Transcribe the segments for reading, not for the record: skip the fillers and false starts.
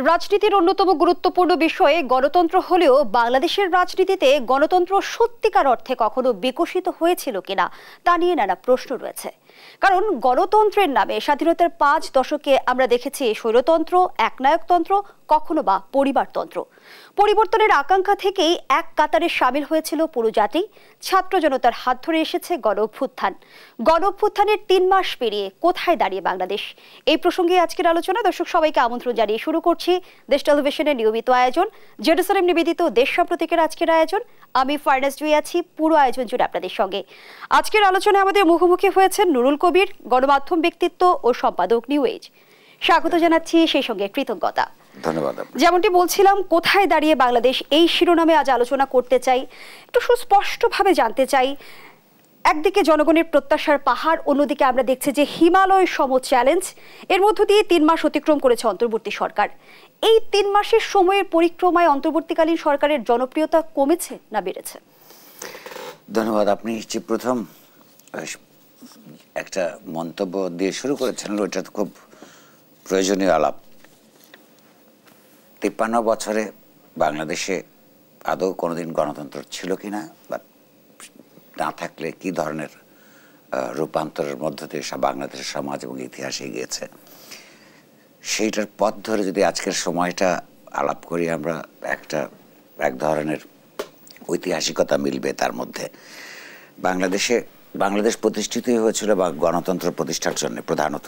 রাজনীতির অন্যতম গুরুত্বপূর্ণ বিষয়ে গণতন্ত্র হলেও বাংলাদেশের রাজনীতিতে গণতন্ত্র সত্যিকার অর্থে কখনো বিকশিত হয়েছিল কিনা তা নিয়ে নানা প্রশ্ন রয়েছে। কারণ গণতন্ত্রের নামে স্বাধীনতার 5 দশকে আমরা দেখেছি স্বৈরতন্ত্র, একনায়কতন্ত্র, কখনো বা পরিবারতন্ত্র। পরিবর্তনের আকাঙ্ক্ষা থেকেই এক কাতারে সামিল হয়েছিল পুরো জাতি। ছাত্র জনতার হাত ধরে এসেছে গণ অভ্যুত্থান। গণ অভ্যুত্থানের 3 মাস পেরিয়ে কোথায় দাঁড়িয়ে বাংলাদেশ, এই প্রসঙ্গে আজকের আলোচনা। দর্শক সবাইকে আমন্ত্রণ জানিয়ে শুরু করছি দেশ টেলিভিশনের নিয়মিত আয়োজন জেরুসালেম নিবেদিত দেশ সাম্প্রতিকের আজকের আয়োজন। আমি ফারনাজ জুই আছি পুরো আয়োজন জুড়ে আপনাদের সঙ্গে। আজকের আলোচনায় আমাদের মুখোমুখি হয়েছেন নুরুল কবির, গণমাধ্যম ব্যক্তিত্ব ও সম্পাদক নিউ এজ। স্বাগত জানাচ্ছি, সেই সঙ্গে কৃতজ্ঞতা। ধন্যবাদ। যেমনটি বলছিলাম, কোথায় দাঁড়িয়ে বাংলাদেশ, এই শিরোনামে আজ আলোচনা করতে চাই। একটু সুস্পষ্টভাবে জানতে চাই, একদিকে জনগণের প্রত্যাশার পাহাড়, অন্যদিকে আমরা দেখছি যে হিমালয় সম চ্যালেঞ্জ। এর মধ্য দিয়ে 3 মাস অতিক্রম করেছে অন্তর্বর্তী সরকার। এই 3 মাসের সময়ের পরিক্রমায় অন্তর্বর্তীকালীন সরকারের জনপ্রিয়তা কমেছে না বেড়েছে? ধন্যবাদ। আপনি যে প্রথম একটা মন্তব্য দিয়ে শুরু করেছেন, ওইটা তো খুব প্রয়োজনীয় আলাপ। 53 বছরে বাংলাদেশে আদৌ কোনোদিন গণতন্ত্র ছিল কিনা, বা না থাকলে কি ধরনের রূপান্তরের মধ্য দিয়ে বাংলাদেশের সমাজ এবং ইতিহাস এগিয়েছে, সেইটার পথ ধরে যদি আজকের সময়টা আলাপ করি আমরা, এক ধরনের ঐতিহাসিকতা মিলবে তার মধ্যে। বাংলাদেশ প্রতিষ্ঠিতই হয়েছিল বা গণতন্ত্র প্রতিষ্ঠার জন্য প্রধানত,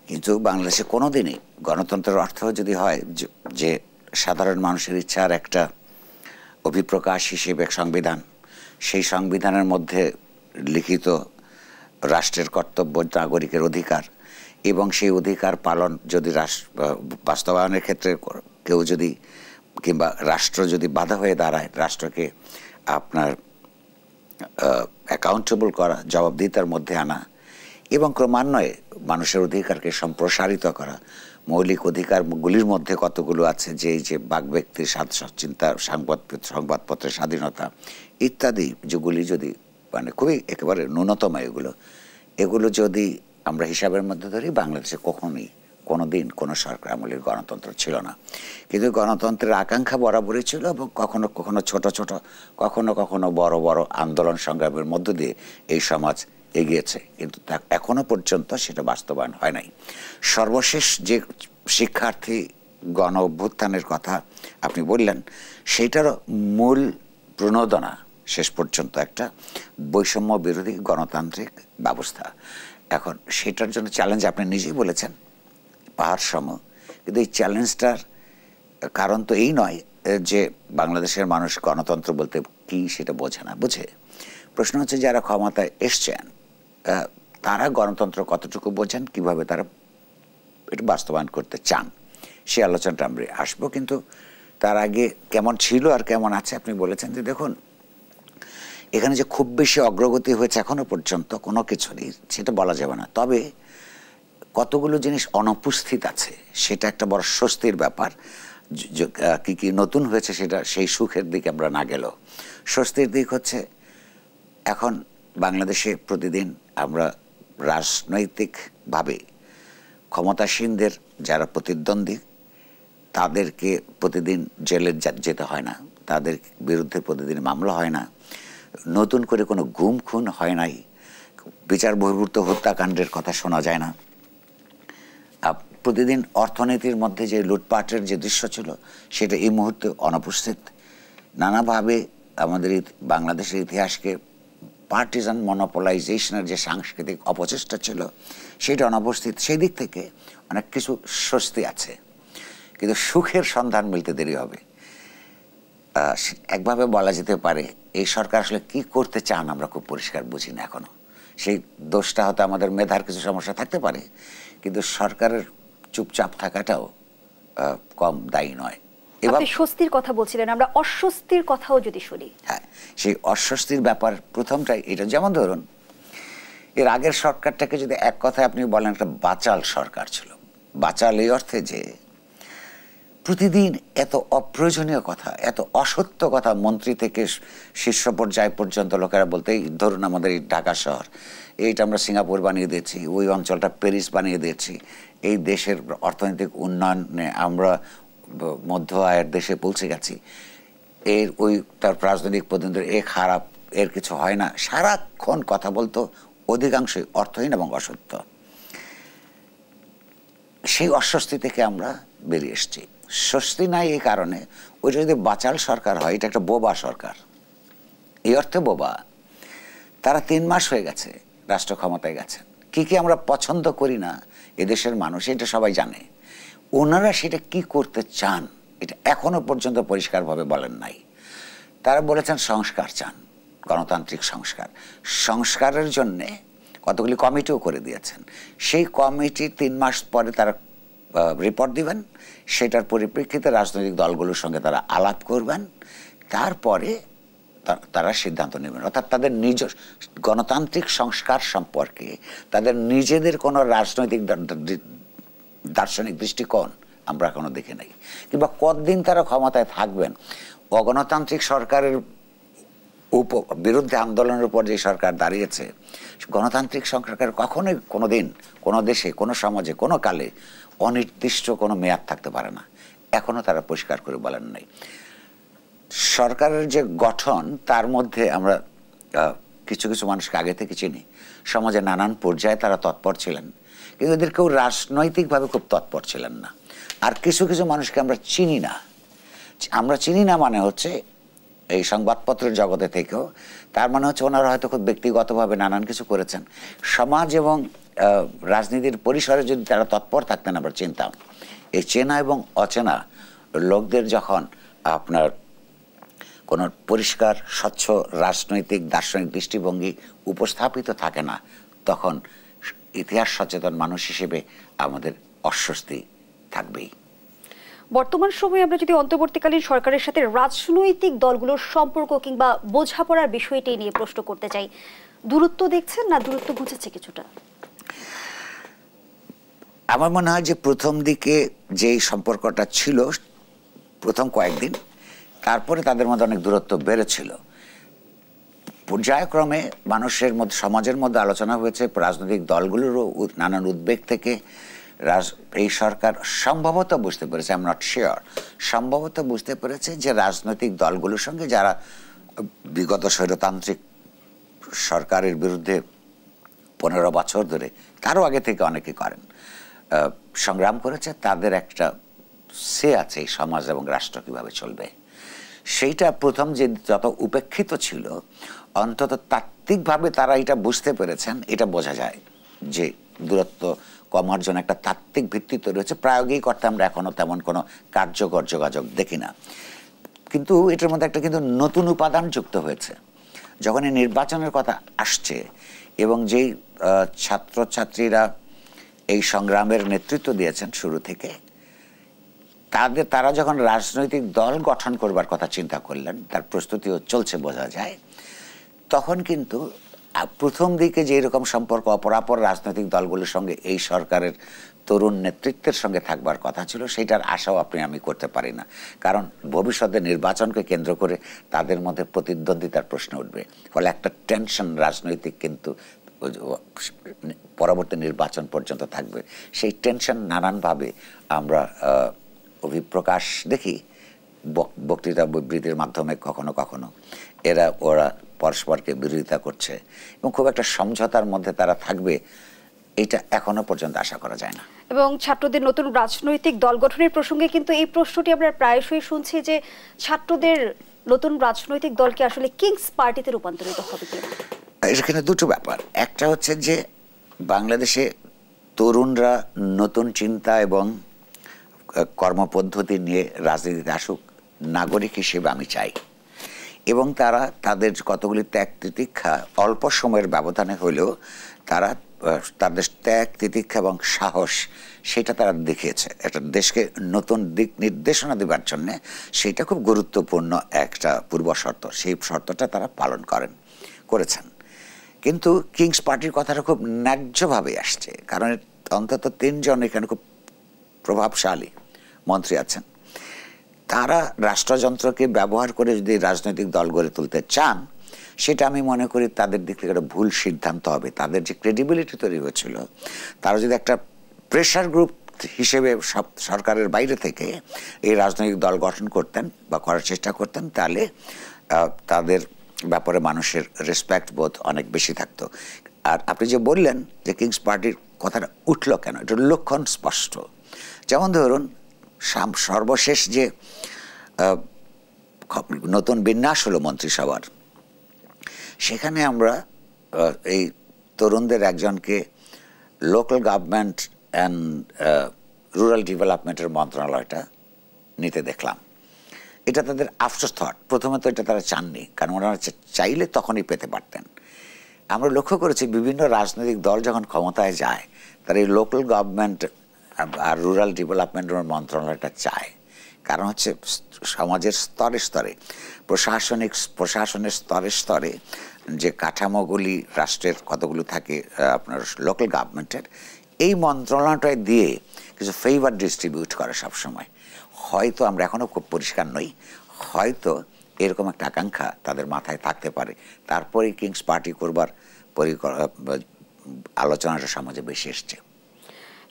কিন্তু বাংলাদেশে কোনোদিনই গণতন্ত্রের অর্থ যদি হয় যে সাধারণ মানুষের ইচ্ছার একটা অভিপ্রকাশ হিসেবে সংবিধান, সেই সংবিধানের মধ্যে লিখিত রাষ্ট্রের কর্তব্য, নাগরিকের অধিকার, এবং সেই অধিকার পালন যদি বাস্তবায়নের ক্ষেত্রে কেউ যদি কিংবা রাষ্ট্র যদি বাধা হয়ে দাঁড়ায়, রাষ্ট্রকে আপনার অ্যাকাউন্টেবল করা, জবাবদিহিতার মধ্যে আনা, এবং ক্রমান্বয়ে মানুষের অধিকারকে সম্প্রসারিত করা। মৌলিক অধিকারগুলির মধ্যে কতগুলো আছে যে এই যে বাক ব্যক্তির চিন্তা, সংবাদপত্রের স্বাধীনতা ইত্যাদি, যেগুলি যদি মানে খুবই একেবারে ন্যূনতম, এগুলো যদি আমরা হিসাবের মধ্যে ধরি, বাংলাদেশে কোনোদিন কোনো সরকার আমলের গণতন্ত্র ছিল না। কিন্তু গণতন্ত্রের আকাঙ্ক্ষা বরাবরই ছিল, এবং কখনো কখনো ছোট ছোট, কখনো কখনো বড় বড় আন্দোলন সংগ্রামের মধ্য দিয়ে এই সমাজ এগিয়েছে, কিন্তু এখনো পর্যন্ত সেটা বাস্তবায়ন হয় নাই। সর্বশেষ যে শিক্ষার্থী গণ অভ্যুত্থানের কথা আপনি বললেন, সেইটারও মূল প্রণোদনা শেষ পর্যন্ত একটা বৈষম্য বিরোধী গণতান্ত্রিক ব্যবস্থা। এখন সেটার জন্য চ্যালেঞ্জ আপনি নিজেই বলেছেন পাহাড় সম, কিন্তু এই চ্যালেঞ্জটার কারণ তো এই নয় যে বাংলাদেশের মানুষ গণতন্ত্র বলতে কি সেটা বোঝে না। বুঝে, প্রশ্ন হচ্ছে যারা ক্ষমতায় এসছেন তারা গণতন্ত্র কতটুকু বোঝেন, কিভাবে তারা এটা বাস্তবায়ন করতে চান, সে আলোচনাটা আমরা আসবো। কিন্তু তার আগে কেমন ছিল আর কেমন আছে আপনি বলেছেন যে দেখুন, এখানে যে খুব বেশি অগ্রগতি হয়েছে এখনো পর্যন্ত কোনো কিছুরই, সেটা বলা যাবে না। তবে কতগুলো জিনিস অনুপস্থিত আছে, সেটা একটা বড় স্বস্তির ব্যাপার। কি কি নতুন হয়েছে সেটা, সেই সুখের দিকে আমরা না গেলেও স্বস্তির দিক হচ্ছে, এখন বাংলাদেশে প্রতিদিন আমরা রাজনৈতিকভাবে ক্ষমতাসীনদের যারা প্রতিদ্বন্দ্বী, তাদেরকে প্রতিদিন জেলে যেতে হয় না, তাদের বিরুদ্ধে প্রতিদিন মামলা হয় না, নতুন করে কোনো গুম খুন হয় নাই, বিচার বহির্ভূত হত্যাকাণ্ডের কথা শোনা যায় না। প্রতিদিন অর্থনীতির মধ্যে যে লুটপাটের যে দৃশ্য ছিল, সেটা এই মুহূর্তে অনুপস্থিত। নানাভাবে আমাদের বাংলাদেশের ইতিহাসকে পার্টিজান মনোপলাইজেশনের যে সাংস্কৃতিক অপচেষ্টা ছিল, সেটা অনুপস্থিত। সেই দিক থেকে অনেক কিছু স্বস্তি আছে, কিন্তু সুখের সন্ধান মিলতে দেরি হবে। একভাবে বলা যেতে পারে এই সরকার আসলে কি করতে চান আমরা খুব পরিষ্কার বুঝি না এখনো। সেই দোষটা হয়তো আমাদের মেধার কিছু সমস্যা থাকতে পারে, কিন্তু সরকারের চুপচাপ থাকাটাও কম দায়ী নয়। আপনি স্বস্তির কথা বলছিলেন, আমরা অস্বস্তির কথাও যদি শুনি। হ্যাঁ, সেই অস্বস্তির ব্যাপার প্রথমটাই এটা। যেমন ধরুন, এর আগের সরকারটাকে যদি এক কথায় আপনি বলেন, একটা বাচাল সরকার ছিল। বাচাল এই অর্থে যে প্রতিদিন এত অপ্রয়োজনীয় কথা, এত অসত্য কথা মন্ত্রী থেকে শীর্ষ পর্যায় পর্যন্ত লোকেরা বলতে, ধরুন আমাদের এই ঢাকা শহর, এইটা আমরা সিঙ্গাপুর বানিয়ে দিয়েছি, ওই অঞ্চলটা প্যারিস বানিয়ে দিয়েছি, এই দেশের অর্থনৈতিক উন্নয়নে আমরা মধ্য আয়ের দেশে পৌঁছে গেছি, এর ওই তার রাজনৈতিক প্রতিনিধি এ খারাপ, এর কিছু হয় না, সারাক্ষণ কথা বলতো, অধিকাংশই অর্থহীন এবং অসত্য। সেই অস্বস্তি থেকে আমরা বেরিয়ে এসেছি। স্বস্তি নাই এই কারণে, ওই যদি বাচাল সরকার হয়, এটা একটা বোবা সরকার, এই অর্থে বোবা। তারা 3 মাস হয়ে গেছে রাষ্ট্র ক্ষমতায় গেছেন, কি কি আমরা পছন্দ করি না এদেশের মানুষ, এটা সবাই জানে। ওনারা সেটা কি করতে চান এটা এখনো পর্যন্ত পরিষ্কারভাবে বলেন নাই। তারা বলেছেন সংস্কার চান, গণতান্ত্রিক সংস্কার। সংস্কারের জন্যে কতগুলি কমিটিও করে দিয়েছেন। সেই কমিটি 3 মাস পরে তারা রিপোর্ট দিবেন, সেটার পরিপ্রেক্ষিতে রাজনৈতিক দলগুলোর সঙ্গে তারা আলাপ করবেন, তারপরে তারা সিদ্ধান্ত নেবেন। অর্থাৎ তাদের নিজ গণতান্ত্রিক সংস্কার সম্পর্কে তাদের নিজেদের কোনো রাজনৈতিক দার্শনিক দৃষ্টিকোণ আমরা এখনো দেখি নাই। কিংবা কতদিন তারা ক্ষমতায় থাকবেন, অগণতান্ত্রিক সরকারের বিরুদ্ধে আন্দোলনের উপর যে সরকার দাঁড়িয়েছে, গণতান্ত্রিক সরকার কখনোই কোনো দিন কোনো দেশে কোনো সমাজে কোনো কালে অনির্দিষ্ট কোনো মেয়াদ থাকতে পারে না। এখনো তারা পরিষ্কার করে বলেন নাই। সরকারের যে গঠন, তার মধ্যে আমরা কিছু কিছু মানুষকে আগে থেকে চিনি, সমাজে নানান পর্যায়ে তারা তৎপর ছিলেন, কিন্তু এদের কেউ রাজনৈতিকভাবে খুব তৎপর ছিলেন না। আর কিছু কিছু মানুষকে আমরা চিনি না। আমরা চিনি না মানে হচ্ছে এই সংবাদপত্রের জগতে থেকেও, তার মানে হচ্ছে ওনারা হয়তো খুব ব্যক্তিগতভাবে নানান কিছু করেছেন। সমাজ এবং রাজনীতির পরিসরে যদি তারা তৎপর থাকতেন আমরা চিনতাম। এই চেনা এবং অচেনা লোকদের যখন আপনার কোনো পরিষ্কার স্বচ্ছ রাজনৈতিক দার্শনিক দৃষ্টিভঙ্গি উপস্থাপিত থাকে না, তখন ইতিহাস সচেতন মানুষ হিসেবে আমাদের অস্বস্তি থাকবেই। বর্তমান সময়ে আমরা যদি অন্তর্বর্তীকালীন সরকারের সাথে রাজনৈতিক দলগুলোর সম্পর্ক কিংবা বোঝাপড়ার বিষয়টি নিয়ে প্রশ্ন করতে চাই, দূরত্ব দেখছেন না দূরত্ব ঘুচেছে কিছুটা? আমার মনে হয় যে প্রথম দিকে যেই সম্পর্কটা ছিল প্রথম কয়েকদিন, তারপরে তাদের মধ্যে অনেক দূরত্ব বেড়েছিল। পর্যায়ক্রমে মানুষের মধ্যে, সমাজের মধ্যে আলোচনা হয়েছে, রাজনৈতিক দলগুলোরও নানান উদ্বেগ থেকে এই সরকার সম্ভবত বুঝতে পেরেছে, আই এম নট শিওর, সম্ভবত বুঝতে পেরেছে যে রাজনৈতিক দলগুলোর সঙ্গে যারা বিগত স্বৈরতান্ত্রিক সরকারের বিরুদ্ধে 15 বছর ধরে, তারও আগে থেকে অনেকে করেন, সংগ্রাম করেছে, তাদের একটা সে আছে এই সমাজ এবং রাষ্ট্র কীভাবে চলবে। সেইটা প্রথম যে যত উপেক্ষিত ছিল, অন্তত তাত্ত্বিকভাবে তারা এটা বুঝতে পেরেছেন, এটা বোঝা যায় যে দূরত্ব কমার জন্য একটা তাত্ত্বিক ভিত্তি তৈরি হয়েছে। প্রায়োগিক অর্থে আমরা এখনো তেমন কোনো কার্যকর যোগাযোগ দেখি না। কিন্তু এটার মধ্যে একটা কিন্তু নতুন উপাদান যুক্ত হয়েছে। যখন এই নির্বাচনের কথা আসছে এবং যেই ছাত্রছাত্রীরা এই সংগ্রামের নেতৃত্ব দিয়েছেন শুরু থেকে, তারা যখন রাজনৈতিক দল গঠন করবার কথা চিন্তা করলেন, তার প্রস্তুতিও চলছে বোঝা যায়, তখন কিন্তু প্রথম দিকে যে এরকম সম্পর্ক অপরাপর রাজনৈতিক দলগুলোর সঙ্গে এই সরকারের তরুণ নেতৃত্বের সঙ্গে থাকবার কথা ছিল, সেটার আশাও আমি করতে পারি না। কারণ ভবিষ্যতে নির্বাচনকে কেন্দ্র করে তাদের মধ্যে প্রতিদ্বন্দ্বিতার প্রশ্ন উঠবে, ফলে একটা টেনশন রাজনৈতিক কিন্তু পরবর্তী নির্বাচন পর্যন্ত থাকবে। সেই টেনশন নানানভাবে আমরা অভিপ্রকাশ দেখি, বক্তৃতা বিবৃতির মাধ্যমে কখনো কখনো ওরা পরস্পরকে বিরোধিতা করছে এবং খুব একটা সমঝোতার মধ্যে তারা থাকবে, এটা এখনো পর্যন্ত আশা করা যায় না। এবং ছাত্রদের নতুন রাজনৈতিক দল গঠনের প্রসঙ্গে কিন্তু এই প্রশ্নটি আমরা প্রায়শই শুনছি যে ছাত্রদের নতুন রাজনৈতিক দলকে আসলে কিংস পার্টিতে রূপান্তরিত হবে কিনা। এখানে দুটো ব্যাপার, একটা হচ্ছে যে বাংলাদেশে তরুণরা নতুন চিন্তা এবং কর্মপদ্ধতি নিয়ে রাজনীতিতে আসুক, নাগরিক হিসেবে আমি চাই, এবং তারা তাদের কতগুলি ত্যাগ তিতিক্ষা অল্প সময়ের ব্যবধানে হলেও তারা তাদের ত্যাগ তিতিক্ষা এবং সাহস সেটা তারা দেখিয়েছে। একটা দেশকে নতুন দিক নির্দেশনা দেবার জন্যে সেটা খুব গুরুত্বপূর্ণ একটা পূর্ব শর্ত, সেই শর্তটা তারা পালন করেছেন। কিন্তু কিংস পার্টির কথাটা খুব ন্যায্যভাবে আসছে, কারণ অন্তত 3 জন এখানে খুব প্রভাবশালী মন্ত্রী আছেন তারা রাষ্ট্রযন্ত্রকে ব্যবহার করে যদি রাজনৈতিক দল গড়ে তুলতে চান, সেটা আমি মনে করি তাদের দিক থেকে একটা ভুল সিদ্ধান্ত হবে। তাদের যে ক্রেডিবিলিটি তৈরি হয়েছিল, তারা যদি একটা প্রেশার গ্রুপ হিসেবে সরকারের বাইরে থেকে এই রাজনৈতিক দল গঠন করতেন বা করার চেষ্টা করতেন, তাহলে তাদের ব্যাপারে মানুষের রেসপেক্ট বোধ অনেক বেশি থাকতো। আর আপনি যে বললেন যে কিংস পার্টির কথাটা উঠল কেন, এটার লক্ষণ স্পষ্ট। যেমন ধরুন, সর্বশেষ যে নতুন বিন্যাস হলো মন্ত্রিসভার, সেখানে আমরা এই তরুণদের একজনকে লোকাল গভর্নমেন্ট অ্যান্ড রুরাল ডেভেলপমেন্টের মন্ত্রণালয়টা নিতে দেখলাম। এটা তাদের আফসোস থট। প্রথমে তো এটা তারা চাননি, কারণ ওনারা চাইলে তখনই পেতে পারতেন। আমরা লক্ষ্য করেছি বিভিন্ন রাজনৈতিক দল যখন ক্ষমতায় যায়, তারা এই লোকাল গভর্নমেন্ট আর রুরাল ডেভেলপমেন্টের মন্ত্রণালয়টা চায়। কারণ হচ্ছে সমাজের স্তরে স্তরে, প্রশাসনের স্তরে স্তরে যে কাঠামোগুলি রাষ্ট্রের কতগুলো থাকে আপনার লোকাল গভর্নমেন্টের, এই মন্ত্রণালয়টায় দিয়ে কিছু ফেভার ডিস্ট্রিবিউট করে সবসময়। হয়তো আমরা এখনও খুব পরিষ্কার নই, হয়তো এরকম একটা আকাঙ্ক্ষা তাদের মাথায় থাকতে পারে। তারপরেই কিংস পার্টি করবার আলোচনাটা সমাজে বেশি এসছে।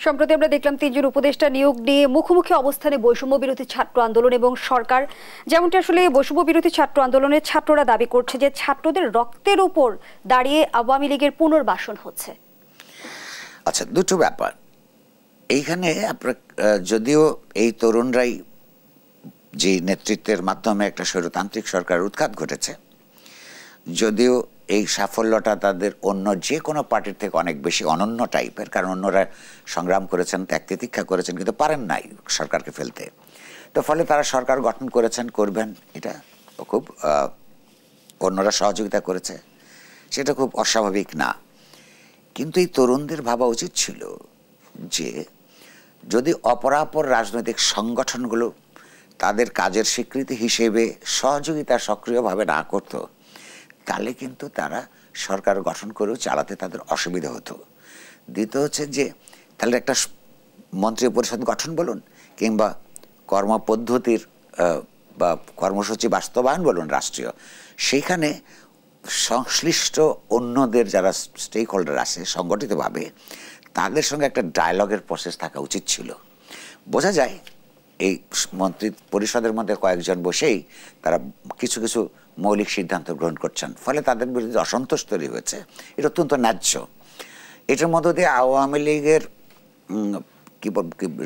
সম্প্রতি আমরা দেখলাম 3 জন উপদেষ্টা নিয়োগ নিয়ে মুখোমুখি অবস্থানে বৈষম্য বিরোধী ছাত্র আন্দোলন এবং সরকার। যেমনটি আসলে বৈষম্য বিরোধী ছাত্র আন্দোলনের ছাত্ররা দাবি করছে যে ছাত্রদের রক্তের উপর দাঁড়িয়ে আওয়ামী লীগের পুনর্বাসন হচ্ছে। আচ্ছা, দুটো ব্যাপার এইখানে। আপনার যদিও এই তরুণরাই যে নেতৃত্বের মাধ্যমে একটা স্বৈরতান্ত্রিক সরকারের উৎখাত ঘটেছে, যদিও এই সাফল্যটা তাদের অন্য যে কোনো পার্টির থেকে অনেক বেশি অনন্য টাইপের, কারণ অন্যরা সংগ্রাম করেছেন, ত্যাগ তিতিক্ষা করেছেন, কিন্তু পারেন নাই সরকারকে ফেলতে। তো ফলে তারা সরকার গঠন করেছেন, করবেন, এটা খুব অন্যরা সহযোগিতা করেছে, সেটা খুব অস্বাভাবিক না। কিন্তু এই তরুণদের ভাবা উচিত ছিল যে যদি অপরাপর রাজনৈতিক সংগঠনগুলো তাদের কাজের স্বীকৃতি হিসেবে সহযোগিতা সক্রিয়ভাবে না করত, তাহলে কিন্তু তারা সরকার গঠন করেও চালাতে তাদের অসুবিধা হতো। দ্বিতীয় হচ্ছে যে তাহলে একটা মন্ত্রী পরিষদ গঠন বলুন, কিংবা কর্মপদ্ধতির বা কর্মসূচি বাস্তবায়ন বলুন রাষ্ট্রীয়, সেইখানে সংশ্লিষ্ট অন্যদের যারা স্টেক হোল্ডার আছে সংগঠিতভাবে, তাদের সঙ্গে একটা ডায়ালগের প্রসেস থাকা উচিত ছিল। বোঝা যায় এই মন্ত্রী পরিষদের মধ্যে কয়েকজন বসেই তারা কিছু কিছু মৌলিক সিদ্ধান্ত গ্রহণ করছেন, ফলে তাদের বিরুদ্ধে অসন্তোষ তৈরি হয়েছে। এটা অত্যন্ত ন্যায্য। এটার মধ্য দিয়ে আওয়ামী লীগের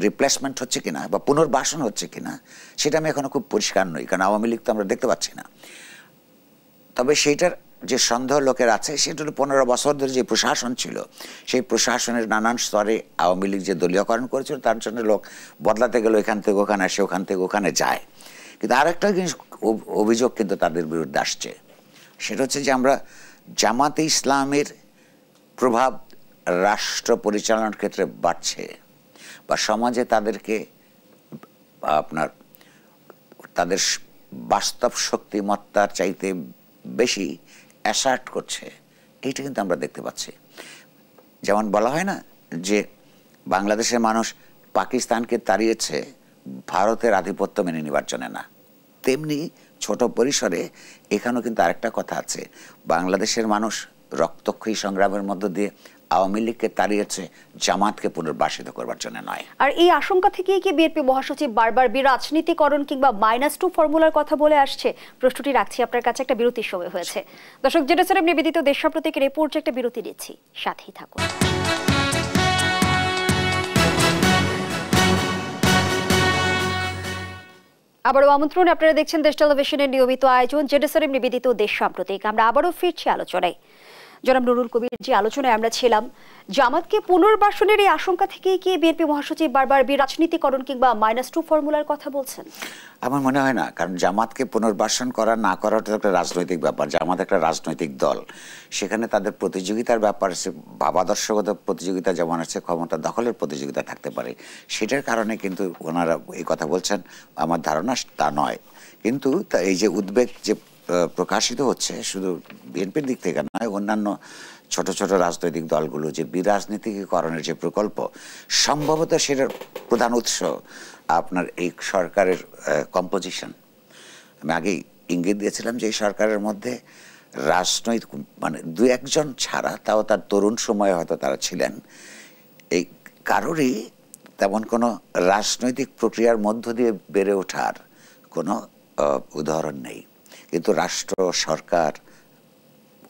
রিপ্লেসমেন্ট হচ্ছে কিনা বা পুনর্বাসন হচ্ছে কিনা, সেটা আমি এখনো খুব পরিষ্কার নই, কারণ আওয়ামী লীগ তো আমরা দেখতে পাচ্ছি না। তবে সেইটার যে সন্দেহ লোকের আছে, সেটা 15 বছর ধরে যে প্রশাসন ছিল, সেই প্রশাসনের নানান স্তরে আওয়ামী লীগ যে দলীয়করণ করেছিল, তার জন্য লোক বদলাতে গেল, এখান থেকে ওখানে আসে, ওখান থেকে ওখানে যায়। কিন্তু আর একটা জিনিস অভিযোগ কিন্তু তাদের বিরুদ্ধে আসছে, সেটা হচ্ছে যে আমরা জামাতে ইসলামের প্রভাব রাষ্ট্র পরিচালনার ক্ষেত্রে বাড়ছে, বা সমাজে তাদেরকে আপনার তাদের বাস্তব শক্তিমত্তার চাইতে বেশি অ্যাসার্ট করছে, এইটা কিন্তু আমরা দেখতে পাচ্ছি। যেমন বলা হয় না যে বাংলাদেশের মানুষ পাকিস্তানকে তাড়িয়েছে ভারতের আধিপত্য মেনে নেবার জন্য না, তেমনি ছোট পরিসরে এখানেও কিন্তু আরেকটা কথা আছে, বাংলাদেশের মানুষ রক্তক্ষয়ী সংগ্রামের মধ্য দিয়ে আওয়ামী লীগকে তাড়িয়েছে জামাতকে পুনর্বাসিত করবার জন্য নয়। আর এই আশঙ্কা থেকেই কি বিএনপি মহাসচিব বারবার রাজনীতিকরণ কিংবা -2 ফর্মুলার কথা বলে আসছে? প্রশ্নটি রাখছি আপনার কাছে, একটা বিরতির সময় হয়েছে। দর্শক, জেরুজালেম নিবেদিত দেশ সাম্প্রতিকের রিপোর্ট একটা বিরতি নিচ্ছি, সাথেই থাকুন। আবারও আমন্ত্রণ, আপনারা দেখছেন দেশ টেলিভিশনের নিয়মিত আয়োজন জেরুজালেম নিবেদিত দেশ সাম্প্রতিক। আমরা আবারও ফিরছি আলোচনায়। জনাব নুরুল কবির, যে আলোচনায় আমরা ছিলাম, জামাতকে পুনর্বাসনের এই আশঙ্কা থেকেই কি বিএনপি মহাসচিব বারবার রাজনীতিকরণ কিংবা -2 ফর্মুলার কথা বলছেন? আমার মনে হয় না, কারণ জামাতকে পুনর্বাসন করা না করাটা একটা রাজনৈতিক ব্যাপার। জামাত একটা রাজনৈতিক দল, সেখানে তাদের প্রতিযোগিতার ব্যাপার আছে, ভাবাদর্শগত প্রতিযোগিতা যেমন আছে, ক্ষমতা দখলের প্রতিযোগিতা থাকতে পারে। সেটার কারণে কিন্তু ওনারা এই কথা বলছেন, আমার ধারণা তা নয়। কিন্তু এই যে উদ্বেগ যে প্রকাশিত হচ্ছে, শুধু বিএনপির দিক থেকে নয়, অন্যান্য ছোট ছোট রাজনৈতিক দলগুলো যে বিরাজনীতিকরণের যে প্রকল্প, সম্ভবত সেটার প্রধান উৎস আপনার এই সরকারের কম্পোজিশন। আমি আগেই ইঙ্গিত দিয়েছিলাম যে এই সরকারের মধ্যে রাজনৈতিক মানে দু একজন ছাড়া, তাও তার তরুণ সময়ে হয়তো তারা ছিলেন, এই কারোরই তেমন কোনো রাজনৈতিক প্রক্রিয়ার মধ্য দিয়ে বেড়ে ওঠার কোনো উদাহরণ নেই। কিন্তু রাষ্ট্র, সরকার,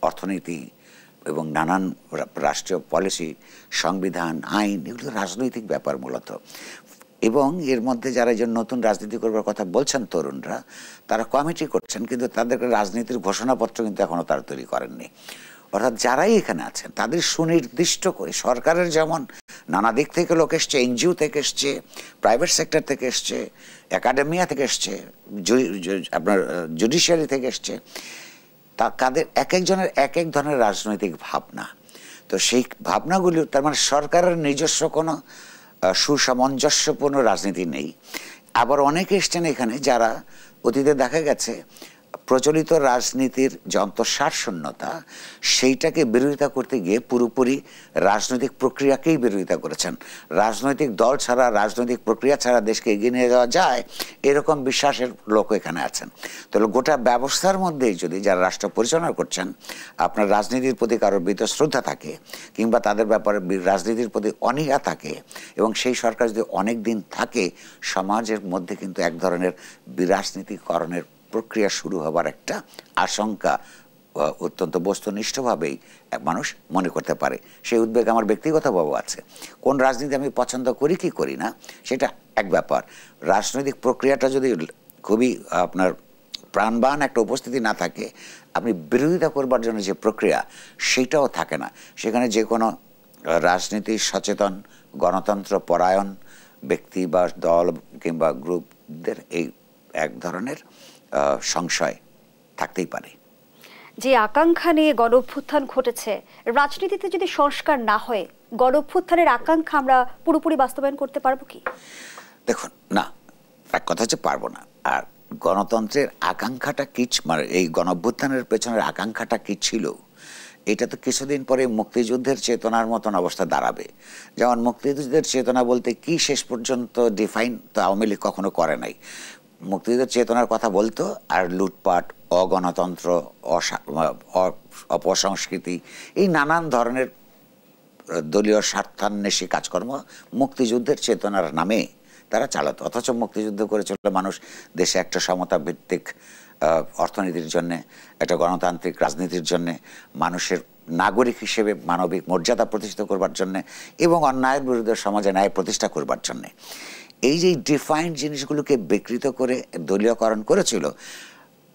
অর্থনীতি এবং নানান রাষ্ট্রীয় পলিসি, সংবিধান, আইন, এগুলো রাজনৈতিক ব্যাপার মূলত। এবং এর মধ্যে যারা যে নতুন রাজনীতি করবার কথা বলছেন তরুণরা, তারা কমিটি করছেন, কিন্তু তাদেরকে রাজনীতির ঘোষণাপত্র কিন্তু এখনও তারা তৈরি করেননি। অর্থাৎ যারাই এখানে আছেন তাদের সুনির্দিষ্ট করে, সরকারের যেমন নানা দিক থেকে লোক এসছে, এনজিও থেকে এসছে, প্রাইভেট সেক্টর থেকে এসছে, একাডেমিয়া থেকে এসছে, আপনার জুডিশিয়ারি থেকে এসছে, তা কাদের এক একজনের এক এক ধরনের রাজনৈতিক ভাবনা। তো সেই ভাবনাগুলি, তার মানে সরকারের নিজস্ব কোনো সুসামঞ্জস্যপূর্ণ রাজনীতি নেই। আবার অনেকে এসছেন এখানে যারা অতীতে দেখা গেছে প্রচলিত রাজনীতির যে অন্তঃসার শূন্যতা, সেইটাকে বিরোধিতা করতে গিয়ে পুরোপুরি রাজনৈতিক প্রক্রিয়াকেই বিরোধিতা করেছেন। রাজনৈতিক দল ছাড়া, রাজনৈতিক প্রক্রিয়া ছাড়া দেশকে এগিয়ে নিয়ে যাওয়া যায়, এরকম বিশ্বাসের লোক এখানে আছেন। তাহলে গোটা ব্যবস্থার মধ্যেই যদি যারা রাষ্ট্র পরিচালনা করছেন আপনার রাজনীতির প্রতি কারোর শ্রদ্ধা থাকে, কিংবা তাদের ব্যাপারে রাজনীতির প্রতি অনীহা থাকে, এবং সেই সরকার যদি অনেক দিন থাকে, সমাজের মধ্যে কিন্তু এক ধরনের বিরাজনীতিকরণের প্রক্রিয়া শুরু হবার একটা আশঙ্কা অত্যন্ত বস্তুনিষ্ঠভাবেই মানুষ মনে করতে পারে। সেই উদ্বেগ আমার ব্যক্তিগতভাবে আছে। কোন রাজনীতি আমি পছন্দ করি কি করি না সেটা এক ব্যাপার, রাজনৈতিক প্রক্রিয়াটা যদি খুবই আপনার প্রাণবান একটা উপস্থিতি না থাকে, আপনি বিরোধিতা করবার জন্য যে প্রক্রিয়া সেটাও থাকে না। সেখানে যে কোনো রাজনীতি সচেতন, গণতন্ত্র পরায়ণ ব্যক্তি বা দল কিংবা গ্রুপদের এই এক ধরনের সংশয় থাকতেই পারে। যে আকাঙ্ক্ষা নিয়ে গণঅভ্যুত্থান ঘটেছে, রাজনীতিতে যদি সংস্কার না হয়, গণঅভ্যুত্থানের আকাঙ্ক্ষা আমরা পুরোপুরি বাস্তবায়ন করতে পারবো কি? দেখুন, না, এক কথা হচ্ছে পারবো না। আর গণতন্ত্রের আকাঙ্ক্ষাটা কি, মানে এই গণঅভ্যুত্থানের পেছনের আকাঙ্ক্ষাটা কি ছিল, এটা তো কিছুদিন পরে মুক্তিযুদ্ধের চেতনার মতন অবস্থা দাঁড়াবে। যেমন মুক্তিযুদ্ধের চেতনা বলতে কি শেষ পর্যন্ত ডিফাইন তো আওয়ামী লীগ কখনো করে নাই। মুক্তিযুদ্ধের চেতনার কথা বলতো, আর লুটপাট, অগণতন্ত্র, অপসংস্কৃতি, এই নানান ধরনের দলীয় স্বার্থান্বেষী কাজকর্ম মুক্তিযুদ্ধের চেতনার নামে তারা চালাতো। অথচ মুক্তিযুদ্ধ করেছিল মানুষ দেশে একটা সমতা ভিত্তিক অর্থনীতির জন্যে, একটা গণতান্ত্রিক রাজনীতির জন্যে, মানুষের নাগরিক হিসেবে মানবিক মর্যাদা প্রতিষ্ঠিত করবার জন্যে, এবং অন্যায়ের বিরুদ্ধে সমাজে ন্যায় প্রতিষ্ঠা করবার জন্যে। এই যে ডিফাইন্ড জিনিসগুলোকে বিকৃত করে দলীয়করণ করেছিল,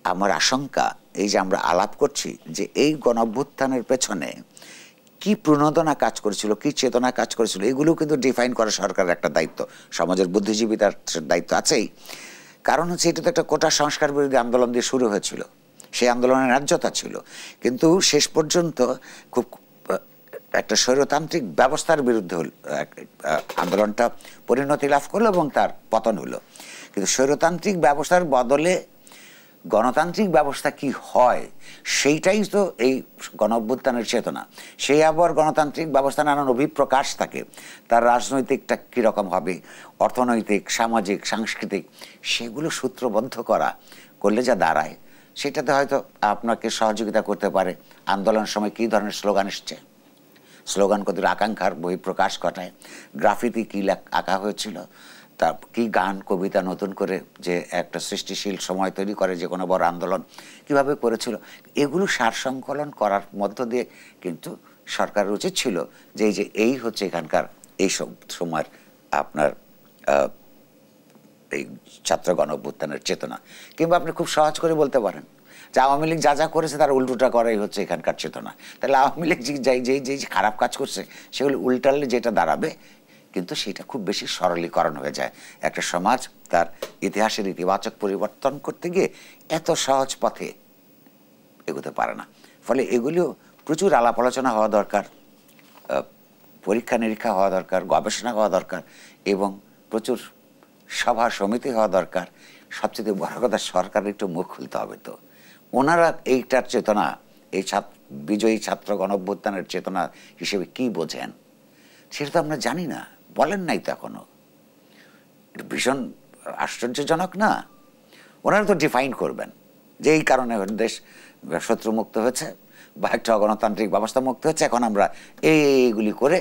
আমার আশঙ্কা এই যে আমরা আলাপ করছি যে এই গণঅভ্যুত্থানের পেছনে কি প্রণোদনা কাজ করেছিল, কি চেতনা কাজ করেছিল, এগুলো কিন্তু ডিফাইন করা সরকারের একটা দায়িত্ব, সমাজের বুদ্ধিজীবী তার দায়িত্ব আছেই। কারণ হচ্ছে এটা তো একটা কোটা সংস্কার বিরোধী আন্দোলন দিয়ে শুরু হয়েছিল, সেই আন্দোলনের ন্যায্যতা ছিল, কিন্তু শেষ পর্যন্ত খুব একটা স্বৈরতান্ত্রিক ব্যবস্থার বিরুদ্ধে আন্দোলনটা পরিণতি লাভ করলো এবং তার পতন হলো। কিন্তু স্বৈরতান্ত্রিক ব্যবস্থার বদলে গণতান্ত্রিক ব্যবস্থা কি হয়, সেইটাই তো এই গণঅভ্যুত্থানের চেতনা। সেই আবার গণতান্ত্রিক ব্যবস্থা নানান অভিপ্রকাশ থাকে, তার রাজনৈতিকটা কীরকম হবে, অর্থনৈতিক, সামাজিক, সাংস্কৃতিক, সেগুলো সূত্রবদ্ধ করলে যা দাঁড়ায়, সেটাতে হয়তো আপনাকে সহযোগিতা করতে পারে আন্দোলনের সময় কী ধরনের স্লোগান এসছে, স্লোগান কত আকাঙ্ক্ষার বহিঃপ্রকাশ ঘটায়, গ্রাফিতি কী আঁকা হয়েছিল, তা কি গান কবিতা নতুন করে যে একটা সৃষ্টিশীল সময় তৈরি করে যে কোনো বড় আন্দোলন কিভাবে করেছিল, এগুলো সারসংকলন করার মধ্য দিয়ে কিন্তু সরকারের উচিত ছিল যে এই হচ্ছে এখানকার এই সময়ের আপনার এই ছাত্র গণঅভ্যুত্থানের চেতনা। কিংবা আপনি খুব সহজ করে বলতে পারেন যে আওয়ামী লীগ যা যা করেছে তার উল্টোটা করাই হচ্ছে এখানকার চেতনা। তাহলে আওয়ামী লীগ যে খারাপ কাজ করছে সেগুলো উল্টালে যেটা দাঁড়াবে, কিন্তু সেটা খুব বেশি সরলীকরণ হয়ে যায়। একটা সমাজ তার ইতিহাসের ইতিবাচক পরিবর্তন করতে গিয়ে এত সহজ পথে এগোতে পারে না। ফলে এগুলিও প্রচুর আলাপ আলোচনা হওয়া দরকার, পরীক্ষা নিরীক্ষা হওয়া দরকার, গবেষণা হওয়া দরকার, এবং প্রচুর সভা সমিতি হওয়া দরকার। সবচেয়ে বড় কথা, সরকারের একটু মুখ খুলতে হবে। তো ওনারা এইটার চেতনা এই বিজয়ী ছাত্র গণঅভ্যুত্থানের চেতনা হিসেবে কি বোঝেন সেটা তো আমরা জানি না, বলেন নাই তো এখনো। এটা ভীষণ আশ্চর্যজনক না? ওনারা তো ডিফাইন করবেন যে এই কারণে দেশ শত্রুমুক্ত হয়েছে বা একটা গণতান্ত্রিক ব্যবস্থা মুক্ত হচ্ছে, এখন আমরা এইগুলি করে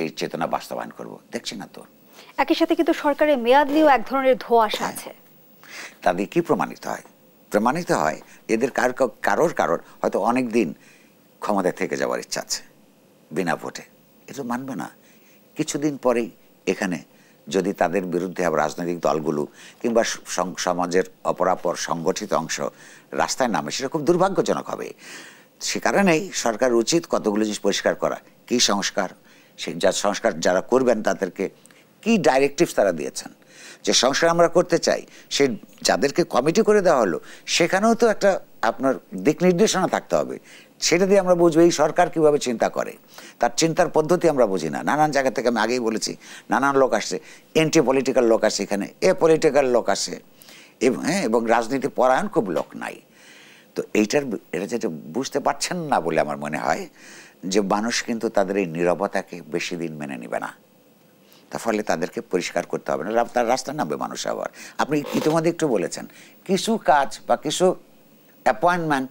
এই চেতনা বাস্তবায়ন করব। দেখছি না তো। একই সাথে কিন্তু সরকারের মেয়াদ নিয়েও এক ধরনের ধোঁয়াশা আছে। তাদের কি প্রমাণিত হয়? প্রমাণিত হয় এদের কারোর হয়তো অনেক দিন ক্ষমতায় থেকে যাওয়ার ইচ্ছা আছে বিনা ভোটে। এটা মানবে না। কিছুদিন পরেই এখানে যদি তাদের বিরুদ্ধে আবার রাজনৈতিক দলগুলো কিংবা সমাজের অপরাপর সংগঠিত অংশ রাস্তায় নামে, সেটা খুব দুর্ভাগ্যজনক হবে। সে কারণেই সরকার উচিত কতগুলো জিনিস পরিষ্কার করা। কি সংস্কার, সেই সংস্কার যারা করবেন তাদেরকে কি ডাইরেক্টিভস তারা দিয়েছেন, যে সংস্কার আমরা করতে চাই সে যাদেরকে কমিটি করে দেওয়া হলো সেখানেও তো একটা আপনার দিক নির্দেশনা থাকতে হবে। সেটা দিয়ে আমরা বুঝবো এই সরকার কিভাবে চিন্তা করে, তার চিন্তার পদ্ধতি আমরা বুঝি না। নানান জায়গা থেকে আমি আগেই বলেছি নানান লোক আসছে, এন্টি পলিটিক্যাল লোক আসে, এখানে পলিটিক্যাল লোক আসে এবং রাজনীতি পরায়ণ খুব লোক নাই। তো এটা যেটা বুঝতে পারছেন না বলে আমার মনে হয় যে মানুষ কিন্তু তাদের এই নীরবতাকে বেশি দিন মেনে নেবে না। তার ফলে তাদেরকে পরিষ্কার করতে হবে না, তার রাস্তায় নামবে মানুষ। আবার আপনি ইতিমধ্যে একটু বলেছেন কিছু কাজ বা কিছু অ্যাপয়েন্টমেন্ট